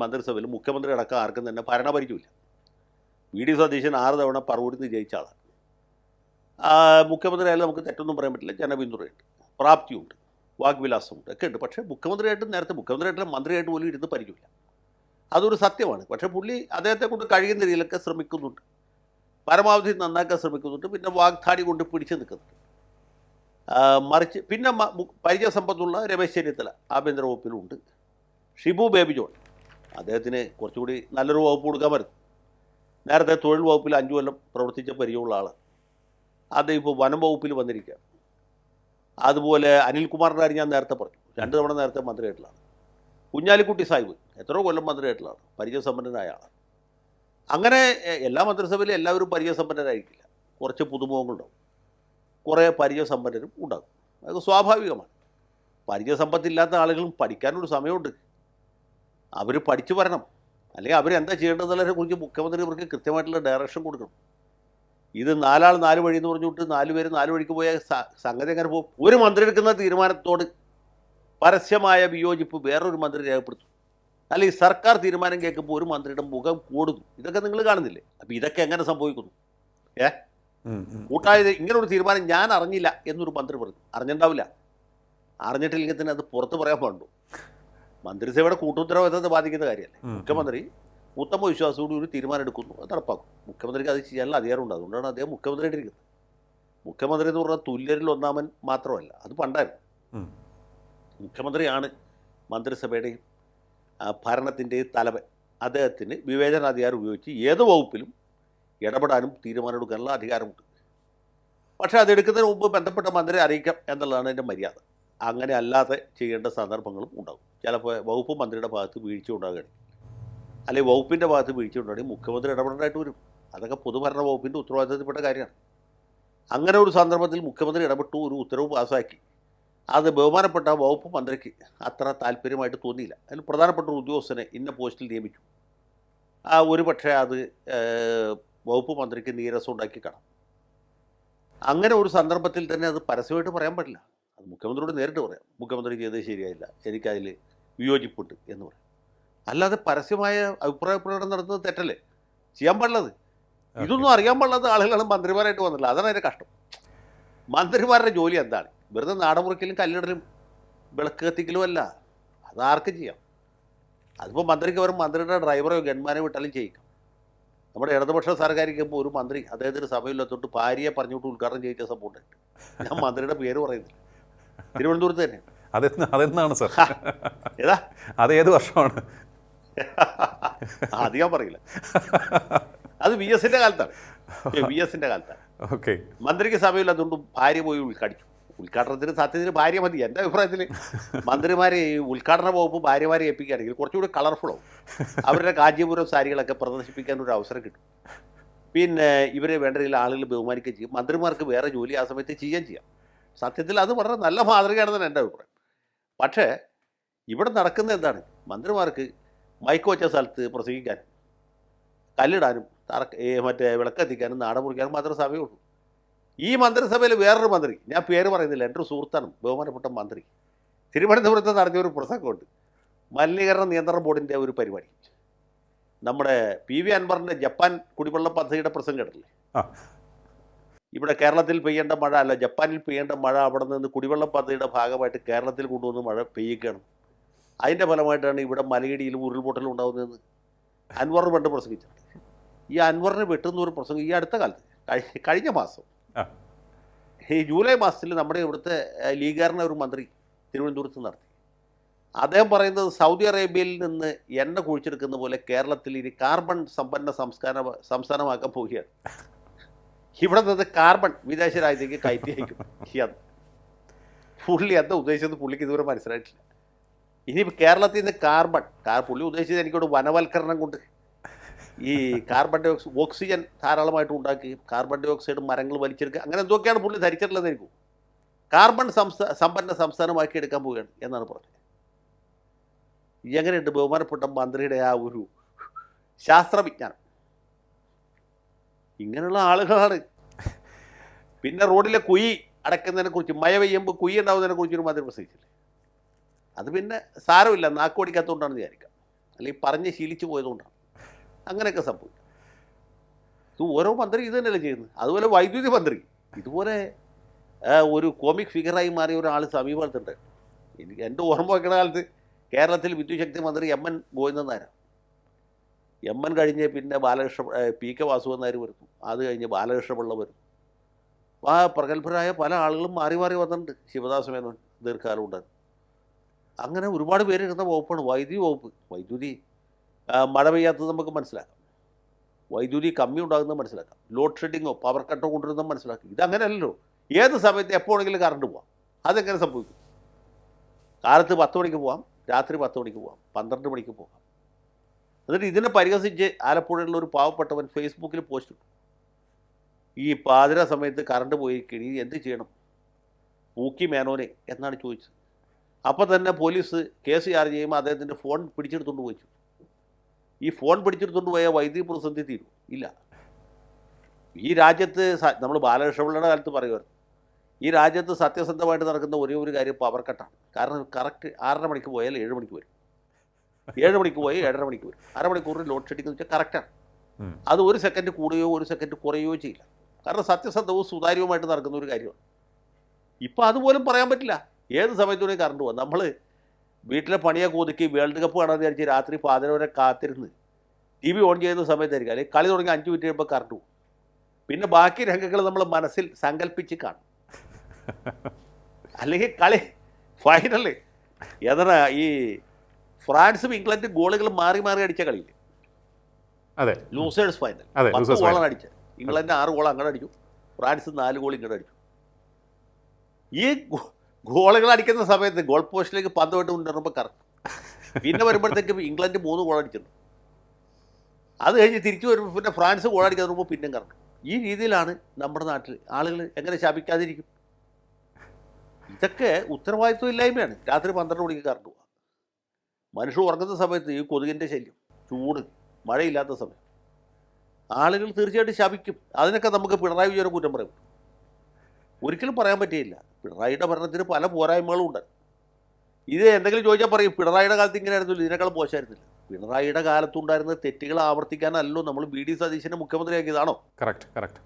മന്ത്രിസഭയിൽ മുഖ്യമന്ത്രി അടക്കം ആർക്കും തന്നെ ഭരണപരിചയമില്ല. വി ഡി സതീശൻ 6 തവണ പറവൂരിൽ നിന്ന് ജയിച്ച ആളാണ്. മുഖ്യമന്ത്രി ആയാലും നമുക്ക് തെറ്റൊന്നും പറയാൻ പറ്റില്ല. ജനപിന്തുണയുണ്ട്, പ്രാപ്തിയുണ്ട്, വാഗ്വിലാസമുണ്ട്, ഒക്കെ ഉണ്ട്. പക്ഷേ നേരത്തെ മുഖ്യമന്ത്രിയായിട്ടും മന്ത്രിയായിട്ട് പോലും ഇരുന്ന് പരിചയമില്ല. അതൊരു സത്യമാണ്. പക്ഷേ പുള്ളി അദ്ദേഹത്തെ കൊണ്ട് കഴിയുന്ന രീതിയിലൊക്കെ ശ്രമിക്കുന്നുണ്ട്, പരമാവധി നന്നാക്കാൻ ശ്രമിക്കുന്നുണ്ട്. പിന്നെ വാഗ്ദാടി കൊണ്ട് പിടിച്ചു നിൽക്കുന്നുണ്ട്. മറിച്ച് പിന്നെ പരിചയസമ്പത്തുള്ള രമേശ് ചെന്നിത്തല ആഭ്യന്തര വകുപ്പിലുണ്ട്. ഷിബു ബേബി ജോൺ അദ്ദേഹത്തിന് കുറച്ചുകൂടി നല്ലൊരു വകുപ്പ് കൊടുക്കാമായിരുന്നു. നേരത്തെ തൊഴിൽ വകുപ്പിൽ 5 കൊല്ലം പ്രവർത്തിച്ച പരിചയമുള്ള ആളാണ്. അദ്ദേഹം ഇപ്പോൾ വനം വകുപ്പിൽ വന്നിരിക്കുകയാണ്. അതുപോലെ അനിൽകുമാറിൻ്റെ കാര്യം ഞാൻ നേരത്തെ പറഞ്ഞു, 2 തവണ നേരത്തെ മന്ത്രിയായിട്ടുള്ളതാണ്. കുഞ്ഞാലിക്കുട്ടി സാഹിബ് എത്രയോ കൊല്ലം മന്ത്രിയായിട്ടുള്ളതാണ്, പരിചയസമ്പന്നനായ ആളാണ്. അങ്ങനെ എല്ലാ മന്ത്രിസഭയിലും എല്ലാവരും പരിചയസമ്പന്നരായിരിക്കില്ല. കുറച്ച് പുതുമുഖങ്ങളുണ്ടാവും, കുറേ പരിചയസമ്പന്നരും ഉണ്ടാകും. അത് സ്വാഭാവികമാണ്. പരിചയസമ്പത്തില്ലാത്ത ആളുകളും പഠിക്കാനൊരു സമയമുണ്ട്. അവർ പഠിച്ചു വരണം. അല്ലെങ്കിൽ അവരെന്താ ചെയ്യേണ്ടതെന്നുള്ളതിനെ കുറിച്ച് മുഖ്യമന്ത്രി ഇവർക്ക് കൃത്യമായിട്ടുള്ള ഡയറക്ഷൻ കൊടുക്കണം. ഇത് 4 ആൾ 4 വഴി എന്ന് പറഞ്ഞുകൊണ്ട് 4 പേര് 4 വഴിക്ക് പോയ സംഗതി എങ്ങനെ പോകും? ഒരു മന്ത്രി എടുക്കുന്ന തീരുമാനത്തോട് പരസ്യമായ വിയോജിപ്പ് വേറൊരു മന്ത്രി രേഖപ്പെടുത്തും. അല്ലെങ്കിൽ സർക്കാർ തീരുമാനം കേൾക്കുമ്പോൾ ഒരു മന്ത്രിയുടെ മുഖം കൂടുന്നു. ഇതൊക്കെ നിങ്ങൾ കാണുന്നില്ലേ? അപ്പോൾ ഇതൊക്കെ എങ്ങനെ സംഭവിക്കുന്നു? കൂട്ടായത് ഇങ്ങനൊരു തീരുമാനം ഞാൻ അറിഞ്ഞില്ല എന്നൊരു മന്ത്രി പറഞ്ഞു. അറിഞ്ഞിട്ടുണ്ടാവില്ല. അറിഞ്ഞിട്ടില്ലെങ്കിൽ തന്നെ അത് പുറത്ത് പറയാൻ പാടുള്ളൂ. മന്ത്രിസഭയുടെ കൂട്ടുത്തരവാദിത്തത്തെ ബാധിക്കുന്ന കാര്യമല്ലേ. മുഖ്യമന്ത്രി ഉത്തമ വിശ്വാസത്തോടെ ഒരു തീരുമാനം എടുക്കുന്നു, അത് നടപ്പാക്കും. മുഖ്യമന്ത്രിക്ക് അത് ചെയ്യാനുള്ള അധികാരമുണ്ട്. അതുകൊണ്ടാണ് അദ്ദേഹം മുഖ്യമന്ത്രിയായിട്ട് ഇരിക്കുന്നത്. മുഖ്യമന്ത്രി എന്ന് പറഞ്ഞാൽ തുല്യരിൽ ഒന്നാമൻ മാത്രമല്ല, അത് പണ്ടായിരുന്നു. മുഖ്യമന്ത്രിയാണ് മന്ത്രിസഭയുടെയും ഭരണത്തിൻ്റെയും തലവൻ. അദ്ദേഹത്തിന് വിവേചനാധികാരം ഉപയോഗിച്ച് ഏത് വകുപ്പിലും ഇടപെടാനും തീരുമാനമെടുക്കാനുള്ള അധികാരമുണ്ട്. പക്ഷേ അതെടുക്കുന്നതിന് മുമ്പ് ബന്ധപ്പെട്ട മന്ത്രിയെ അറിയിക്കാം എന്നുള്ളതാണ് എൻ്റെ മര്യാദ. അങ്ങനെ അല്ലാതെ ചെയ്യേണ്ട സന്ദർഭങ്ങളും ഉണ്ടാകും. ചിലപ്പോൾ വകുപ്പ് മന്ത്രിയുടെ ഭാഗത്ത് വീഴ്ച ഉണ്ടാകുകയാണ്, അല്ലെങ്കിൽ വകുപ്പിൻ്റെ ഭാഗത്ത് വീഴ്ച ഉണ്ടാകുകയാണെങ്കിൽ മുഖ്യമന്ത്രി ഇടപെടേണ്ടതായിട്ട് വരും. അതൊക്കെ പൊതുഭരണ വകുപ്പിൻ്റെ ഉത്തരവാദിത്തത്തിൽപ്പെട്ട കാര്യമാണ്. അങ്ങനെ ഒരു സന്ദർഭത്തിൽ മുഖ്യമന്ത്രി ഇടപെട്ടു, ഒരു ഉത്തരവ് പാസ്സാക്കി. അത് ബഹുമാനപ്പെട്ട വകുപ്പ് മന്ത്രിക്ക് അത്ര താല്പര്യമായിട്ട് തോന്നിയില്ല. അതിൽ പ്രധാനപ്പെട്ട ഒരു ഉദ്യോഗസ്ഥനെ ഇന്ന പോസ്റ്റിൽ നിയമിച്ചു. ഒരു പക്ഷേ അത് വകുപ്പ് മന്ത്രിക്ക് നീരസം ഉണ്ടാക്കി കാണാം. അങ്ങനെ ഒരു സന്ദർഭത്തിൽ തന്നെ അത് പരസ്യമായിട്ട് പറയാൻ പാടില്ല. അത് മുഖ്യമന്ത്രിയോട് നേരിട്ട് പറയാം, മുഖ്യമന്ത്രി ചെയ്തത് ശരിയായില്ല, എനിക്കതിൽ വിയോജിപ്പുണ്ട് എന്ന് പറയും. അല്ലാതെ പരസ്യമായ അഭിപ്രായ പ്രകടനം നടത്തുന്നത് തെറ്റല്ലേ? ചെയ്യാൻ പാടില്ലത്. ഇതൊന്നും അറിയാൻ പാടില്ലാത്ത ആളുകളാണ് മന്ത്രിമാരായിട്ട് വന്നില്ല. അതാണ് അതിൻ്റെ കഷ്ടം. മന്ത്രിമാരുടെ ജോലി എന്താണ്? വെറുതെ നാടമുറിക്കലും കല്ലിടലും വിളക്ക് കത്തിക്കലും അല്ല. അതാർക്കും ചെയ്യാം. അതിപ്പോൾ മന്ത്രിക്ക് വരും മന്ത്രിയുടെ ഡ്രൈവറോ ഗൺമാനോ വിട്ടാലും ചെയ്യിക്കാം. നമ്മുടെ ഇടതുപക്ഷ സർക്കാരിക്കുമ്പോൾ ഒരു മന്ത്രി അദ്ദേഹത്തിന് സഭയിലെത്തോട്ട് ഭാര്യയെ പറഞ്ഞുകൊണ്ട് ഉദ്ഘാടനം ചെയ്യിച്ച സംഭവം ഉണ്ടായിട്ട്. ഞാൻ മന്ത്രിയുടെ പേര് പറയുന്നില്ല, തിരുവനന്തപുരത്ത് തന്നെ. അതെന്താണ് സാർ? ഏതാ? അത് ഏത് വർഷമാണ്? അത് ഞാൻ പറയില്ല. അത് VS-ൻ്റെ കാലത്താണ്. VS-ൻ്റെ കാലത്താണ്. ഓക്കെ. മന്ത്രിക്ക് സഭയില്ലാത്തതുകൊണ്ട് ഭാര്യ പോയി ഉദ്ഘാടിച്ചു. ഉദ്ഘാടനത്തിന് സത്യത്തിന് ഭാര്യ മതി. എൻ്റെ അഭിപ്രായത്തിൽ മന്ത്രിമാരെ ഈ ഉദ്ഘാടന വകുപ്പ് ഭാര്യമാരെ ഏൽപ്പിക്കുകയാണെങ്കിൽ കുറച്ചുകൂടി കളർഫുള്ളാവും. അവരുടെ കാഞ്ചീപുരം സാരികളൊക്കെ പ്രദർശിപ്പിക്കാൻ ഒരു അവസരം കിട്ടും. പിന്നെ ഇവരെ വേണ്ട രീതിയിൽ ആളുകൾ ബഹുമാനിക്കുകയും ചെയ്യും. മന്ത്രിമാർക്ക് വേറെ ജോലി ആ സമയത്ത് ചെയ്യാം. സത്യത്തിൽ അത് വളരെ നല്ല മാതൃകയാണെന്നാണ് എൻ്റെ അഭിപ്രായം. പക്ഷേ ഇവിടെ നടക്കുന്നത് എന്താണ്? മന്ത്രിമാർക്ക് മൈക്ക് വെച്ച സ്ഥലത്ത് പ്രസംഗിക്കാനും കല്ലിടാനും മറ്റേ വിളക്കെത്തിക്കാനും നാട മുറിക്കാനും മാത്രമേ സമയമുള്ളൂ. ഈ മന്ത്രിസഭയിൽ വേറൊരു മന്ത്രി, ഞാൻ പേര് പറയുന്നില്ല, എൻ്റെ ഒരു സുഹൃത്താണ്, ബഹുമാനപ്പെട്ട മന്ത്രി, തിരുവനന്തപുരത്ത് നടത്തിയ ഒരു പ്രസംഗമുണ്ട്. മലിനീകരണ നിയന്ത്രണ ബോർഡിൻ്റെ ഒരു പരിപാടി. നമ്മുടെ PV അൻവറിൻ്റെ ജപ്പാൻ കുടിവെള്ള പദ്ധതിയുടെ പ്രസംഗം കേട്ടില്ലേ? ഇവിടെ കേരളത്തിൽ പെയ്യേണ്ട മഴ അല്ല, ജപ്പാനിൽ പെയ്യേണ്ട മഴ അവിടെ നിന്ന് കുടിവെള്ള പദ്ധതിയുടെ ഭാഗമായിട്ട് കേരളത്തിൽ കൊണ്ടുവന്ന് മഴ പെയ്യിക്കുകയാണ്. അതിൻ്റെ ഫലമായിട്ടാണ് ഇവിടെ മലയിടിയിലും ഉരുൾപൊട്ടലും ഉണ്ടാകുന്നതെന്ന് അൻവർ പണ്ട് പ്രസംഗിച്ചിട്ടുണ്ട്. ഈ അൻവറിനെ വെട്ടുന്ന ഒരു പ്രസംഗം ഈ അടുത്ത കാലത്ത് കഴിഞ്ഞ മാസം ഈ ജൂലൈ മാസത്തിൽ നമ്മുടെ ഇവിടുത്തെ ലീഗാരനെ ഒരു മന്ത്രി തിരുവനന്തപുരത്ത് നടത്തി. അദ്ദേഹം പറയുന്നത് സൗദി അറേബ്യയിൽ നിന്ന് എണ്ണ കുഴിച്ചെടുക്കുന്ന പോലെ കേരളത്തിൽ ഇനി കാർബൺ സമ്പന്ന സംസ്ഥാനമാക്കാൻ പോവുകയാണ്. ഇവിടെ നിന്ന് കാർബൺ വിദേശ രാജ്യത്തേക്ക് കയറ്റി അയക്കും. പുള്ളി എന്താ ഉദ്ദേശിച്ചത് പുള്ളിക്ക് ഇതുവരെ മനസ്സിലായിട്ടില്ല. ഇനി കേരളത്തിൽ നിന്ന് പുള്ളി ഉദ്ദേശിച്ചത് എനിക്കോട് വനവൽക്കരണം കൊണ്ട് ഈ കാർബൺ ഡൈ ഓക്സിജൻ ധാരാളമായിട്ട് ഉണ്ടാക്കി കാർബൺ ഡൈ ഓക്സൈഡ് മരങ്ങൾ വലിച്ചെടുക്കുക, അങ്ങനെ എന്തൊക്കെയാണ് പുള്ളി ധരിച്ചിട്ടുള്ളത് എനിക്ക്. കാർബൺ സമ്പന്ന സംസ്ഥാനമാക്കി എടുക്കാൻ പോവുകയാണ് എന്നാണ് പറഞ്ഞത്. എങ്ങനെയുണ്ട് ബഹുമാനപ്പെട്ട മന്ത്രിയുടെ ആ ഒരു ശാസ്ത്രവിജ്ഞാനം? ഇങ്ങനെയുള്ള ആളുകളാണ്. പിന്നെ റോഡിലെ കുഴി അടയ്ക്കുന്നതിനെ കുറിച്ച്, മഴ പെയ്യുമ്പോൾ കുഴി ഉണ്ടാവുന്നതിനെ കുറിച്ചൊരു മന്ത്രി പ്രസംഗിച്ചില്ലേ? അത് പിന്നെ സാരമില്ല, നാക്കോടിക്കാത്തതുകൊണ്ടാണെന്ന് വിചാരിക്കാം. അല്ലെങ്കിൽ പറഞ്ഞ് ശീലിച്ചു പോയതുകൊണ്ടാണ് അങ്ങനെയൊക്കെ സംഭവിക്കും. ഇത് ഓരോ മന്ത്രി ഇത് തന്നെയല്ലേ ചെയ്യുന്നത്. അതുപോലെ വൈദ്യുതി മന്ത്രി ഇതുപോലെ ഒരു കോമിക് ഫിഗറായി മാറിയ ഒരാൾ സമീപത്തുണ്ട്. എനിക്ക് എൻ്റെ ഓർമ്മ വയ്ക്കുന്ന കാലത്ത് കേരളത്തിൽ വിദ്യുശക്തി മന്ത്രി എം.എൻ. ഗോവിന്ദൻ നായരാണ്. എം.എൻ. കഴിഞ്ഞ് പിന്നെ പി കെ വാസുദേവൻ നായർ വരുന്നു. അത് കഴിഞ്ഞ് ബാലകൃഷ്ണപിള്ള വരുന്നു. ആ പ്രഗത്ഭരായ പല ആളുകളും മാറി മാറി വന്നിട്ടുണ്ട്. ശിവദാസ മേനോൻ ദീർഘകാലം ഉണ്ടായിരുന്നു. അങ്ങനെ ഒരുപാട് പേരിരുന്ന വകുപ്പാണ് വൈദ്യുതി വകുപ്പ്. വൈദ്യുതി മഴ പെയ്യാത്തത് നമുക്ക് മനസ്സിലാക്കാം, വൈദ്യുതി കമ്മി ഉണ്ടാകുന്നത് മനസ്സിലാക്കാം, ലോഡ് ഷെഡിങ്ങോ പവർ കട്ടോ കൊണ്ടുവരുന്നത് മനസ്സിലാക്കാം. ഇതങ്ങനെയല്ലല്ലോ, ഏത് സമയത്ത് എപ്പോഴെങ്കിലും കറണ്ട് പോവാം. അതെങ്ങനെ സംഭവിക്കും? കാലത്ത് 10 മണിക്ക് പോവാം, രാത്രി 10 മണിക്ക് പോവാം, 12 മണിക്ക് പോകാം. എന്നിട്ട് ഇതിനെ പരിഹസിച്ച് ആലപ്പുഴയിലുള്ള ഒരു പാവപ്പെട്ടവൻ ഫേസ്ബുക്കിൽ പോസ്റ്റ് ഇട്ടു. ഈ പാതിര സമയത്ത് കറണ്ട് പോയിരിക്കണി എന്ത് ചെയ്യണം പൂക്കി മേനോനെ എന്നാണ് ചോദിച്ചത്. അപ്പോൾ തന്നെ പോലീസ് കേസ് ചാർജ് ചെയ്യുമ്പോൾ അദ്ദേഹത്തിൻ്റെ ഫോൺ പിടിച്ചെടുത്തുകൊണ്ട് പോയിച്ചു. ഈ ഫോൺ പിടിച്ചെടുത്തുകൊണ്ട് പോയാൽ വൈദ്യുതി പ്രതിസന്ധി തീരും ഇല്ല. ഈ രാജ്യത്ത് നമ്മൾ ബാലകൃഷ്ണപിള്ളയുടെ കാലത്ത് പറയുമായിരുന്നു, ഈ രാജ്യത്ത് സത്യസന്ധമായിട്ട് നടക്കുന്ന ഒരേ ഒരു കാര്യം പവർ കട്ടാണ്. കാരണം കറക്റ്റ് 6:30 മണിക്ക് പോയാൽ 7 മണിക്ക് വരും, 7 മണിക്ക് പോയി 7:30 മണിക്ക് വരും. അരമണിക്കൂറിൽ ലോഡ് ഷെഡിംഗ് എന്ന് വെച്ചാൽ കറക്റ്റാണ്. അത് 1 സെക്കൻഡ് കൂടുകയോ 1 സെക്കൻഡ് കുറയുകയോ ചെയ്യില്ല. കാരണം സത്യസന്ധവും സുതാര്യവുമായിട്ട് നടക്കുന്ന ഒരു കാര്യമാണ്. ഇപ്പം അതുപോലും പറയാൻ പറ്റില്ല. ഏത് സമയത്തുകൂടെയും കറണ്ട് പോകും. നമ്മൾ വീട്ടിലെ പണിയൊക്കെ ഒതുക്കി വേൾഡ് കപ്പ് കാണാൻ വിചാരിച്ച് രാത്രി 11 വരെ കാത്തിരുന്ന് TV ഓൺ ചെയ്യുന്ന സമയത്തായിരിക്കും, അല്ലെങ്കിൽ കളി തുടങ്ങി 5 മിനിറ്റ് കഴിയുമ്പോൾ കറണ്ട് പോകും. പിന്നെ ബാക്കി രംഗങ്ങൾ നമ്മൾ മനസ്സിൽ സങ്കല്പിച്ച് കാണും. അല്ലെങ്കിൽ കളി ഫൈനല് ഏതാണ് ഈ ഫ്രാൻസും ഇംഗ്ലണ്ടും ഗോളുകൾ മാറി മാറി അടിച്ച കളിയില്ല, അതെ, ലൂസേഴ്സ് ഫൈനൽ 10 ഗോളാണ് അടിച്ചത്. ഇംഗ്ലണ്ട് 6 ഗോൾ അങ്ങോട്ട് അടിച്ചു, ഫ്രാൻസ് 4 ഗോൾ ഇങ്ങോട്ട് അടിച്ചു. ഈ ഗോളുകൾ അടിക്കുന്ന സമയത്ത് ഗോൾ പോസ്റ്റിലേക്ക് പന്ത് വിട്ട് കൊണ്ടുവരുമ്പോൾ കറക്റ്റ്. പിന്നെ വരുമ്പോഴത്തേക്കും ഇംഗ്ലണ്ട് 3 ഗോൾ അടിച്ചിട്ടുണ്ട്. അത് കഴിഞ്ഞ് തിരിച്ചു വരുമ്പോൾ പിന്നെ ഫ്രാൻസ് ഗോൾ അടിക്കാൻ വരുമ്പോൾ പിന്നെയും കറക്റ്റ്. ഈ രീതിയിലാണ് നമ്മുടെ നാട്ടിൽ ആളുകൾ എങ്ങനെ ശാപിക്കാതിരിക്കും? ഇതൊക്കെ ഉത്തരവാദിത്വം ഇല്ലായ്മയാണ്. രാത്രി 12 മണിക്ക് കറണ്ട് പോവുക, മനുഷ്യർ ഉറങ്ങുന്ന സമയത്ത് ഈ കൊതുകിൻ്റെ ശല്യം, ചൂട്, മഴയില്ലാത്ത സമയം, ആളുകൾ തീർച്ചയായിട്ടും ശാപിക്കും. അതിനൊക്കെ നമുക്ക് പിണറായി വിജയനെ കുറ്റം പറയും, ഒരിക്കലും പറയാൻ പറ്റിയില്ല. പിണറായിയുടെ ഭരണത്തിന് പല പോരായ്മകളും ഉണ്ട്. ഇത് എന്തെങ്കിലും ചോദിച്ചാൽ പറയും പിണറായിയുടെ കാലത്ത് ഇങ്ങനെ ആയിരുന്നില്ല, ഇതിനേക്കാളും മോശമായിരുന്നില്ല. പിണറായിയുടെ കാലത്തുണ്ടായിരുന്ന തെറ്റുകൾ ആവർത്തിക്കാനല്ലോ നമ്മൾ BD സതീശനെ മുഖ്യമന്ത്രിയാക്കിയതാണോ? കറക്റ്റ്.